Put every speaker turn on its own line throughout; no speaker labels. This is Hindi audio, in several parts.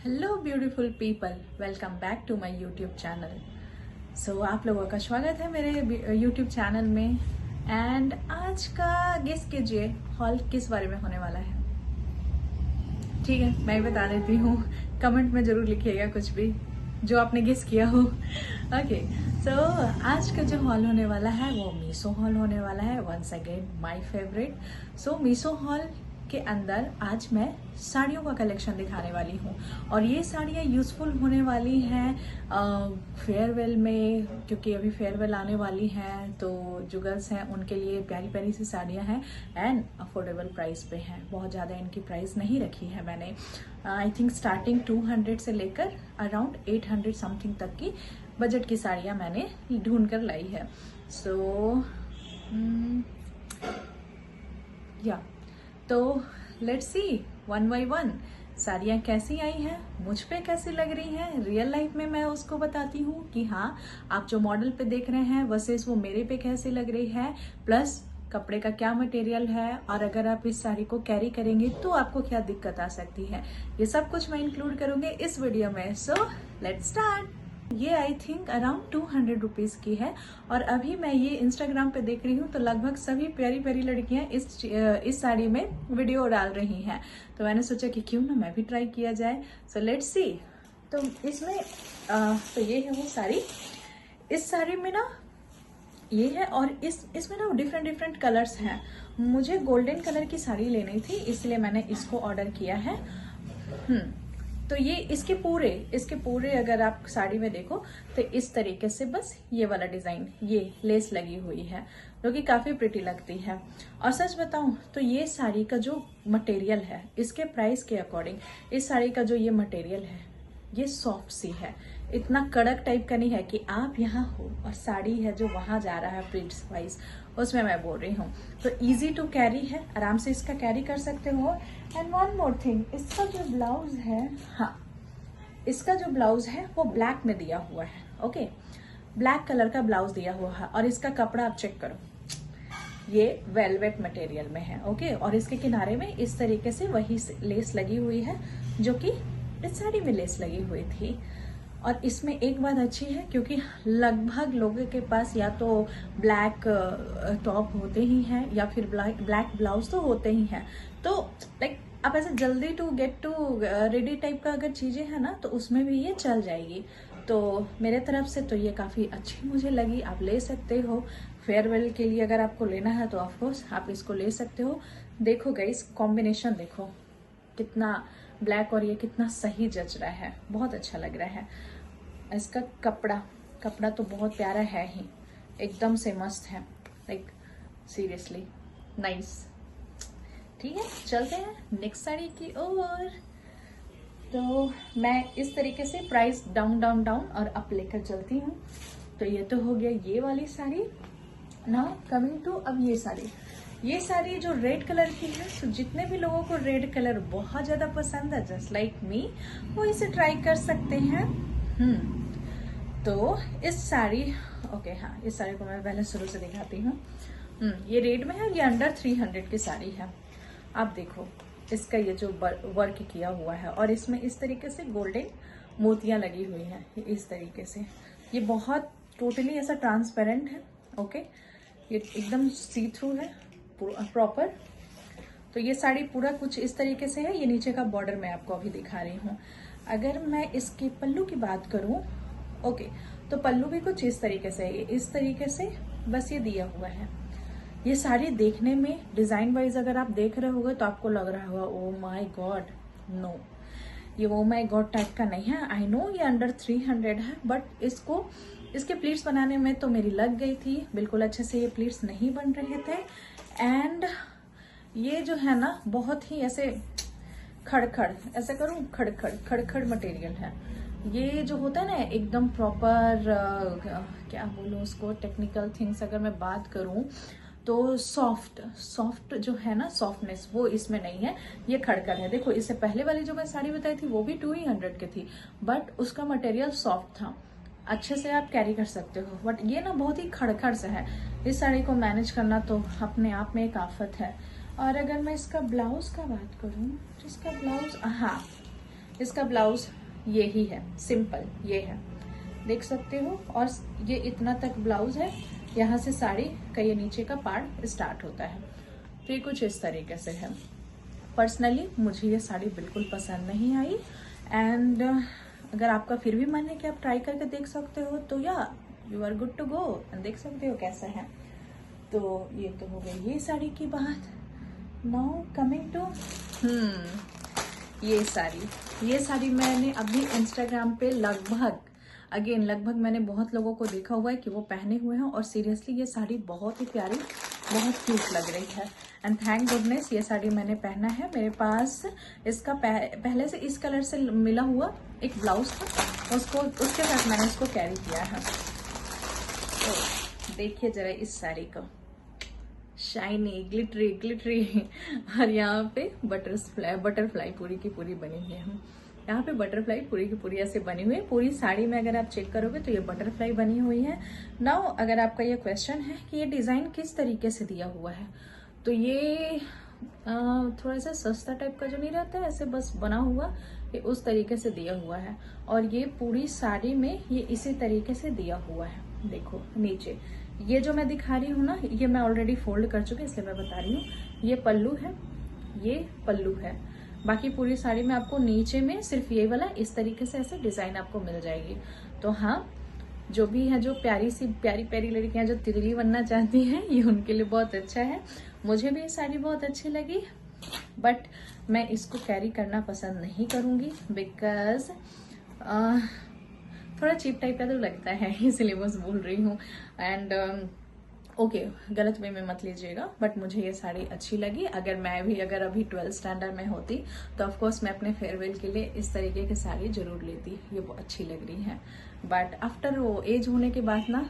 Hello beautiful people, welcome back to my YouTube channel. So आप लोगों का स्वागत है मेरे यूट्यूब चैनल में। एंड आज का गेस कीजिए हॉल किस बारे में होने वाला है। ठीक है, मैं बता देती हूँ, कमेंट में जरूर लिखिएगा कुछ भी जो आपने गेस किया हो। ओके, सो आज का जो हॉल होने वाला है वो मीशो हॉल होने वाला है। Once again my favourite. So Meesho haul के अंदर आज मैं साड़ियों का कलेक्शन दिखाने वाली हूँ और ये साड़ियाँ यूजफुल होने वाली हैं फेयरवेल में, क्योंकि अभी फेयरवेल आने वाली हैं। तो जो गर्ल्स हैं उनके लिए प्यारी प्यारी सी साड़ियाँ हैं एंड अफोर्डेबल प्राइस पे हैं। बहुत ज़्यादा इनकी प्राइस नहीं रखी है मैंने। आई थिंक स्टार्टिंग 200 से लेकर अराउंड 800 समथिंग तक की बजट की साड़ियाँ मैंने ढूंढ कर लाई है। सो या तो let's see one by one साड़ियाँ कैसी आई हैं, मुझ पे कैसी लग रही हैं। रियल लाइफ में मैं उसको बताती हूँ कि हाँ, आप जो मॉडल पे देख रहे हैं वर्सेस वो मेरे पे कैसी लग रही है, प्लस कपड़े का क्या मटेरियल है, और अगर आप इस साड़ी को कैरी करेंगे तो आपको क्या दिक्कत आ सकती है। ये सब कुछ मैं इंक्लूड करूंगी इस वीडियो में। So let's start. ये आई थिंक अराउंड 200 रुपीज की है और अभी मैं ये इंस्टाग्राम पे देख रही हूँ तो लगभग सभी प्यारी प्यारी लड़कियां इस साड़ी में वीडियो डाल रही हैं। तो मैंने सोचा कि क्यों ना मैं भी ट्राई किया जाए। So let's see. तो इसमें तो ये है वो साड़ी। इस साड़ी में ना ये है और इसमें ना डिफरेंट डिफरेंट कलर्स हैं। मुझे गोल्डन कलर की साड़ी लेनी थी इसलिए मैंने इसको ऑर्डर किया है। तो ये इसके पूरे अगर आप साड़ी में देखो तो इस तरीके से बस ये वाला डिजाइन, ये लेस लगी हुई है जो कि काफी प्रिटी लगती है। और सच बताऊं तो ये साड़ी का जो मटेरियल है इसके प्राइस के अकॉर्डिंग इस साड़ी का जो ये मटेरियल है ये सॉफ्ट सी है, इतना कड़क टाइप का नहीं है कि आप यहाँ हो और साड़ी है जो वहां जा रहा है प्रिंट्स वाइज, उसमें मैं बोल रही हूँ। तो इजी टू कैरी है, आराम से इसका कैरी कर सकते हो। एंड वन मोर थिंग, इसका जो ब्लाउज है, हाँ इसका जो ब्लाउज है वो ब्लैक में दिया हुआ है। ओके, ब्लैक कलर का ब्लाउज दिया हुआ है और इसका कपड़ा आप चेक करो, ये वेलवेट मटेरियल में है। ओके, और इसके किनारे में इस तरीके से वही लेस लगी हुई है जो कि इस साड़ी में लेस लगी हुई थी। और इसमें एक बात अच्छी है क्योंकि लगभग लोगों के पास या तो ब्लैक टॉप होते ही हैं या फिर ब्लैक ब्लाउज तो होते ही हैं। तो लाइक आप ऐसे जल्दी to get to ready type का अगर चीजें हैं ना तो उसमें भी ये चल जाएगी। तो मेरे तरफ से तो ये काफी अच्छी मुझे लगी, आप ले सकते हो फेयरवेल के लिए। अगर आपको लेना है तो ऑफकोर्स आप इसको ले सकते हो। देखो गाइस, कॉम्बिनेशन देखो कितना ब्लैक और ये कितना सही जच रहा है, बहुत अच्छा लग रहा है। इसका कपड़ा तो बहुत प्यारा है ही, एकदम से मस्त है, लाइक सीरियसली नाइस। ठीक है, चलते हैं नेक्स्ट साड़ी की ओर। तो मैं इस तरीके से प्राइस डाउन डाउन डाउन और अप लेकर चलती हूँ। तो ये तो हो गया ये वाली साड़ी। नाउ कमिंग टू अब ये साड़ी जो रेड कलर की है, तो जितने भी लोगों को रेड कलर बहुत ज्यादा पसंद है जस्ट लाइक मी, वो इसे ट्राई कर सकते हैं। तो इस साड़ी ओके, हाँ इस साड़ी को मैं पहले शुरू से दिखाती हूँ। ये रेड में है, ये अंडर 300 की साड़ी है। आप देखो इसका ये जो वर्क किया हुआ है और इसमें इस तरीके से गोल्डन मोतियां लगी हुई हैं इस तरीके से। ये बहुत टोटली ऐसा ट्रांसपेरेंट है। ओके, ये एकदम सी थ्रू है प्रॉपर। तो ये साड़ी पूरा कुछ इस तरीके से है। ये नीचे का बॉर्डर मैं आपको अभी दिखा रही हूँ। अगर मैं इसके पल्लू की बात करूं, ओके, तो पल्लू भी कुछ इस तरीके से है, इस तरीके से बस ये दिया हुआ है। ये साड़ी देखने में डिजाइन वाइज अगर आप देख रहे होगे तो आपको लग रहा होगा ओ माय गॉड, नो ये ओ माय गॉड टाइप का नहीं है। आई नो ये अंडर 300 है, बट इसके प्लीट्स बनाने में तो मेरी लग गई थी, बिल्कुल अच्छे से ये प्लीट्स नहीं बन रहे थे। एंड ये जो है ना बहुत ही ऐसे खड़खड़, ऐसे करूं खड़खड़ मटेरियल है। ये जो होता है ना एकदम प्रॉपर क्या बोलूं उसको, टेक्निकल थिंग्स अगर मैं बात करूं तो सॉफ्ट जो है ना, सॉफ्टनेस वो इसमें नहीं है, ये खड़खड़ है। देखो इससे पहले वाली जो मैं साड़ी बताई थी वो भी 200 की थी, बट उसका मटेरियल सॉफ्ट था, अच्छे से आप कैरी कर सकते हो। बट ये ना बहुत ही खड़खड़ से है। इस साड़ी को मैनेज करना तो अपने आप में एक आफत है। और अगर मैं इसका ब्लाउज का बात करूं तो इसका ब्लाउज, हाँ इसका ब्लाउज ये ही है, सिंपल ये है, देख सकते हो। और ये इतना तक ब्लाउज है, यहाँ से साड़ी का ये नीचे का पार्ट स्टार्ट होता है। तो ये कुछ इस तरीके से है। पर्सनली मुझे ये साड़ी बिल्कुल पसंद नहीं आई। एंड अगर आपका फिर भी मन है कि आप ट्राई करके देख सकते हो तो या you are good to go, देख सकते हो कैसा है। तो ये तो हो गई ये साड़ी की बात। नाउ कमिंग टू ये साड़ी मैंने अभी इंस्टाग्राम पे लगभग मैंने बहुत लोगों को देखा हुआ है कि वो पहने हुए हैं, और सीरियसली ये साड़ी बहुत ही प्यारी, बहुत क्यूट लग रही है। एंड थैंक गुडनेस ये साड़ी मैंने पहना है। मेरे पास इसका पहले से इस कलर से मिला हुआ एक ब्लाउज था, उसके साथ मैंने इसको कैरी किया है। तो देखिए जरा इस साड़ी को, शाइनी ग्लिटरी और यहाँ पे बटरफ्लाई पूरी की पूरी बनी हुई है। यहाँ पे बटरफ्लाई पूरी की पूरी ऐसे बनी हुई है। पूरी साड़ी में अगर आप चेक करोगे तो ये बटरफ्लाई बनी हुई है। नाउ अगर आपका ये क्वेश्चन है कि ये डिजाइन किस तरीके से दिया हुआ है, तो ये थोड़ा सा सस्ता टाइप का जो नहीं रहता है, ऐसे बस बना हुआ, ये उस तरीके से दिया हुआ है। और ये पूरी साड़ी में ये इसी तरीके से दिया हुआ है। देखो नीचे ये जो मैं दिखा रही हूँ ना, ये मैं ऑलरेडी फोल्ड कर चुकी, इसलिए मैं बता रही हूँ। ये पल्लू है। बाकी पूरी साड़ी में आपको नीचे में सिर्फ ये वाला इस तरीके से ऐसे डिजाइन आपको मिल जाएगी। तो हाँ, जो भी है, जो प्यारी लड़कियां जो तितली बनना चाहती हैं, ये उनके लिए बहुत अच्छा है। मुझे भी ये साड़ी बहुत अच्छी लगी, बट मैं इसको कैरी करना पसंद नहीं करूंगी बिकॉज थोड़ा चीप टाइप का तो लगता है, इसलिए बस बोल रही हूँ। एंड ओके, गलत वे में मत लीजिएगा, बट मुझे ये साड़ी अच्छी लगी। अगर अभी 12th स्टैंडर्ड में होती तो ऑफकोर्स मैं अपने फेयरवेल के लिए इस तरीके की साड़ी जरूर लेती, ये बहुत अच्छी लग रही है। बट आफ्टर वो एज होने के बाद ना,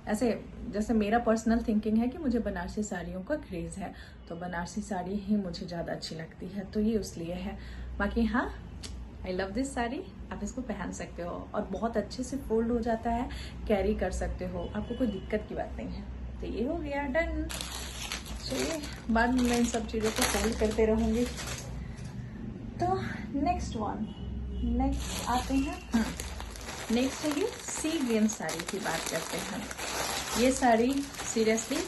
ऐसे जैसे मेरा पर्सनल थिंकिंग है कि मुझे बनारसी साड़ियों का क्रेज है, तो बनारसी साड़ी ही मुझे ज़्यादा अच्छी लगती है, तो ये उसलिए है। बाकी हाँ, आई लव दिस साड़ी। आप इसको पहन सकते हो और बहुत अच्छे से फोल्ड हो जाता है, कैरी कर सकते हो, आपको कोई दिक्कत की बात नहीं है। तो ये हो गया डन। चलिए, बाद में मैं इन सब चीज़ों को फोल्ड करते रहूँगी। तो नेक्स्ट आते हैं। नेक्स्ट है ये सी ग्रीन साड़ी की बात करते हैं। ये साड़ी सीरियसली,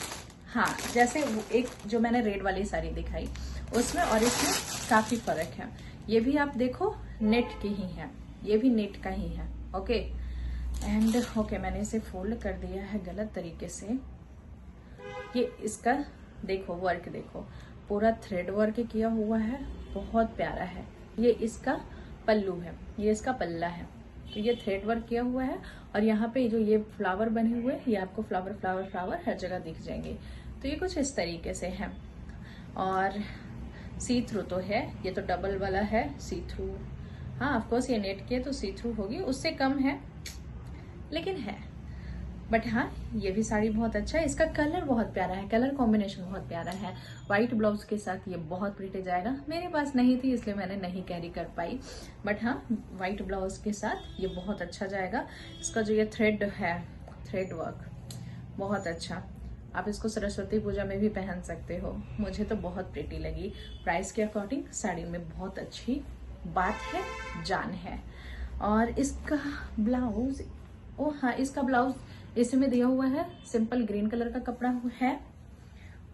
हाँ, जैसे एक जो मैंने रेड वाली साड़ी दिखाई उसमें और इसमें काफ़ी फ़र्क है। ये भी आप देखो नेट की ही है, ये भी नेट का ही है। ओके, एंड ओके, मैंने इसे फोल्ड कर दिया है गलत तरीके से। ये इसका देखो वर्क, देखो पूरा थ्रेड वर्क किया हुआ है, बहुत प्यारा है। ये इसका पल्लू है, ये इसका पल्ला है। तो ये थ्रेड वर्क किया हुआ है, और यहाँ पे जो ये फ्लावर बने हुए हैं, ये आपको फ्लावर हर जगह दिख जाएंगे। तो ये कुछ इस तरीके से है। और सी थ्रू तो है, ये तो डबल वाला है सी थ्रू। हाँ, ऑफकोर्स ये नेट की है तो सी थ्रू होगी, उससे कम है लेकिन है। बट हाँ, ये भी साड़ी बहुत अच्छा है। इसका कलर बहुत प्यारा है, कलर कॉम्बिनेशन बहुत प्यारा है। व्हाइट ब्लाउज के साथ ये बहुत प्रिटी जाएगा। मेरे पास नहीं थी इसलिए मैंने नहीं कैरी कर पाई, बट हाँ, व्हाइट ब्लाउज के साथ ये बहुत अच्छा जाएगा। इसका जो ये थ्रेड है, थ्रेड वर्क बहुत अच्छा। आप इसको सरस्वती पूजा में भी पहन सकते हो। मुझे तो बहुत प्रिटी लगी। प्राइस के अकॉर्डिंग साड़ी में बहुत अच्छी बात है, जान है। और इसका ब्लाउज, ओ हाँ, इसका ब्लाउज इसमें दिया हुआ है, सिंपल ग्रीन कलर का कपड़ा है।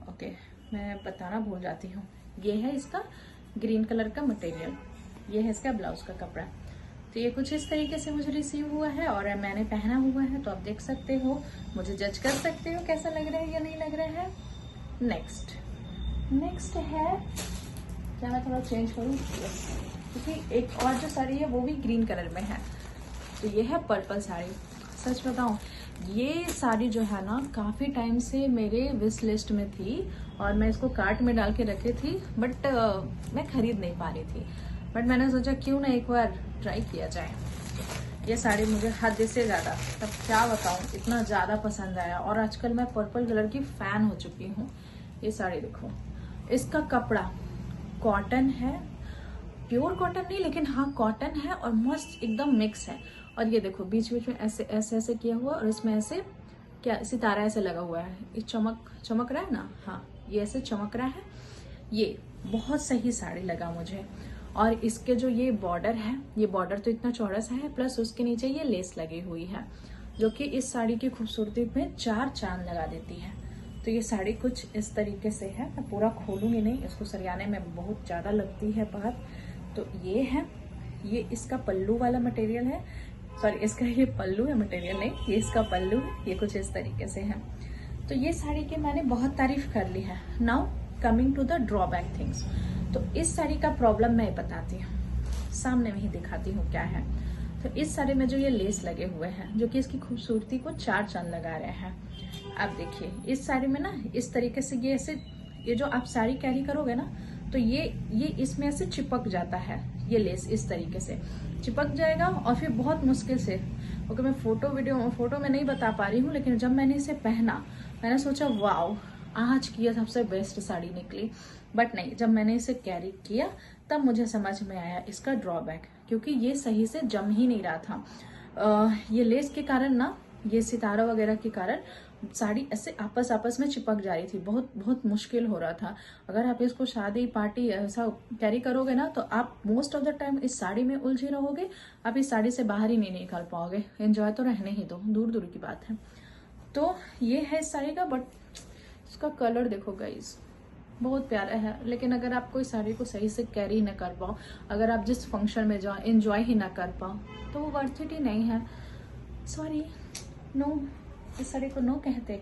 ओके, मैं बताना भूल जाती हूँ। ये है इसका ग्रीन कलर का मटेरियल, ये है इसका ब्लाउज का कपड़ा। तो ये कुछ इस तरीके से मुझे रिसीव हुआ है और मैंने पहना हुआ है, तो आप देख सकते हो, मुझे जज कर सकते हो कैसा लग रहा है या नहीं लग रहा है। नेक्स्ट है, क्या मैं थोड़ा चेंज करूँ, क्योंकि एक और जो साड़ी है वो भी ग्रीन कलर में है। तो ये है पर्पल साड़ी। सच बताऊं, ये साड़ी जो है ना, काफ़ी टाइम से मेरे विश लिस्ट में थी और मैं इसको कार्ट में डाल के रखी थी, बट मैं खरीद नहीं पा रही थी। बट मैंने सोचा क्यों ना एक बार ट्राई किया जाए। ये साड़ी मुझे हद से ज़्यादा, तब क्या बताऊं, इतना ज़्यादा पसंद आया और आजकल मैं पर्पल कलर की फ़ैन हो चुकी हूँ। ये साड़ी देखो, इसका कपड़ा कॉटन है, प्योर कॉटन नहीं लेकिन हाँ कॉटन है और मस्त एकदम मिक्स है। और ये देखो बीच बीच में ऐसे ऐसे ऐसे किया हुआ और इसमें ऐसे क्या सितारा ऐसे लगा हुआ है। ये चमक रहा है ना, हाँ ये ऐसे चमक रहा है। ये बहुत सही साड़ी लगा मुझे। और इसके जो ये बॉर्डर है, ये बॉर्डर तो इतना चौड़ा सा है, प्लस उसके नीचे ये लेस लगी हुई है जो कि इस साड़ी की खूबसूरती में 4 चांद लगा देती है। तो ये साड़ी कुछ इस तरीके से है। मैं पूरा खोलूंगी नहीं, इसको सरियाने में बहुत ज्यादा लगती है बात। तो ये है, ये इसका पल्लू वाला मटेरियल है, सॉरी इसका ये पल्लू है, मटेरियल नहीं, ये इसका पल्लू है। ये कुछ इस तरीके से है। तो ये साड़ी की मैंने बहुत तारीफ कर ली है। Now coming to the drawback things. तो इस साड़ी का प्रॉब्लम मैं बताती हूँ, सामने में ही दिखाती हूँ क्या है। तो इस साड़ी में जो ये लेस लगे हुए हैं जो कि इसकी खूबसूरती को 4 चांद लगा रहे हैं। आप देखिए इस साड़ी में ना इस तरीके से ये ऐसे, ये जो आप साड़ी कैरी करोगे ना तो ये इसमें ऐसे चिपक जाता है। ये लेस इस तरीके से चिपक जाएगा और फिर बहुत मुश्किल से, ओके मैं फोटो में नहीं बता पा रही हूँ, लेकिन जब मैंने इसे पहना मैंने सोचा वाओ आज की ये सबसे बेस्ट साड़ी निकली। बट नहीं, जब मैंने इसे कैरी किया तब मुझे समझ में आया इसका ड्रॉबैक, क्योंकि ये सही से जम ही नहीं रहा था। ये लेस के कारण ना, ये सितारा वगैरह के कारण साड़ी ऐसे आपस में चिपक जा रही थी। बहुत मुश्किल हो रहा था। अगर आप इसको शादी पार्टी ऐसा कैरी करोगे ना तो आप मोस्ट ऑफ द टाइम इस साड़ी में उलझे रहोगे, आप इस साड़ी से बाहर ही नहीं निकल पाओगे। एंजॉय तो रहने ही दो, दूर दूर की बात है। तो ये है इस साड़ी का, बट इसका कलर देखो गाइस बहुत प्यारा है। लेकिन अगर आप कोई साड़ी को सही से कैरी न कर पाओ, अगर आप जिस फंक्शन में जाओ एंजॉय ही ना कर पाओ तो वो वर्थ इट ही नहीं है। सॉरी, नो, इस साड़ी को नो कहते,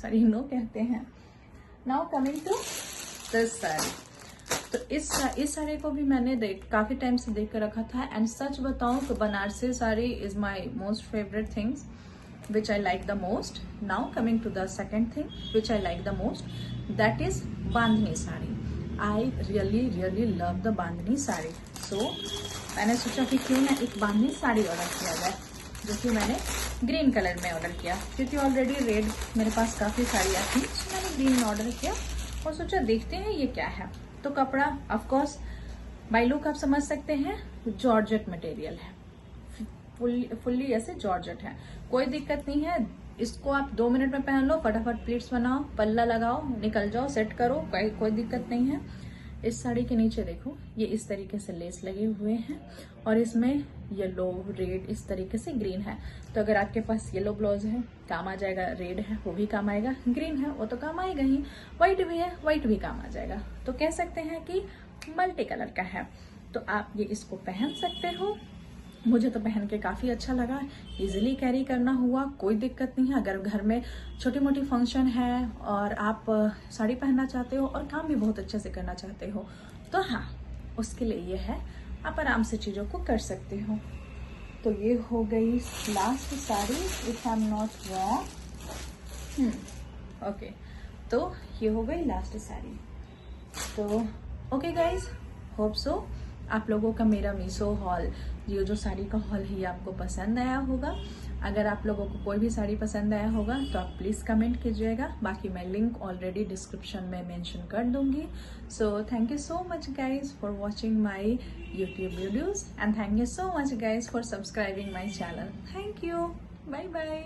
सॉरी नो कहते हैं। Now coming to this sari. तो इस साड़ी को भी मैंने काफी टाइम से देख कर रखा था। एंड सच बताऊं तो Banarasi sari is my most favourite things which I like the most. Now coming to the second thing which I like the most, that is bandhani sari. I really love the bandhani sari. So मैंने सोचा कि क्यों ना एक बांधनी साड़ी ऑर्डर किया जाए, जो कि मैंने ग्रीन कलर में ऑर्डर किया, क्योंकि ऑलरेडी रेड मेरे पास काफी साड़ियाँ थी। तो मैंने ग्रीन में ऑर्डर किया और सोचा देखते हैं ये क्या है। तो कपड़ा ऑफकोर्स बाय लुक आप समझ सकते हैं, जॉर्जेट मटेरियल है, फुल्ली ऐसे जॉर्जेट है, कोई दिक्कत नहीं है। इसको आप 2 मिनट में पहन लो, फटाफट प्लीट्स बनाओ, पल्ला लगाओ, निकल जाओ, सेट करो, कोई दिक्कत नहीं है। इस साड़ी के नीचे देखो ये इस तरीके से लेस लगे हुए हैं और इसमें येलो, रेड, इस तरीके से ग्रीन है। तो अगर आपके पास येलो ब्लाउज है काम आ जाएगा, रेड है वो भी काम आएगा, ग्रीन है वो तो काम आएगा ही, व्हाइट भी है व्हाइट भी काम आ जाएगा। तो कह सकते हैं कि मल्टी कलर का है। तो आप ये इसको पहन सकते हो। मुझे तो पहन के काफी अच्छा लगा, इजीली कैरी करना हुआ, कोई दिक्कत नहीं है। अगर घर में छोटी मोटी फंक्शन है और आप साड़ी पहनना चाहते हो और काम भी बहुत अच्छे से करना चाहते हो तो हाँ, उसके लिए ये है, आप आराम से चीजों को कर सकते हो। तो ये हो गई last sari, if I am not wrong. Okay, तो ये हो गई लास्ट साड़ी। तो ओके गाइज, होप सो आप लोगों का मेरा मीशो हॉल, ये जो साड़ी का हॉल है, ये आपको पसंद आया होगा। अगर आप लोगों को कोई भी साड़ी पसंद आया होगा तो आप प्लीज़ कमेंट कीजिएगा। बाकी मैं लिंक ऑलरेडी डिस्क्रिप्शन में मेंशन कर दूंगी। So thank you so much guys for watching my YouTube videos and thank you so much guys for subscribing my channel. Thank you, bye bye.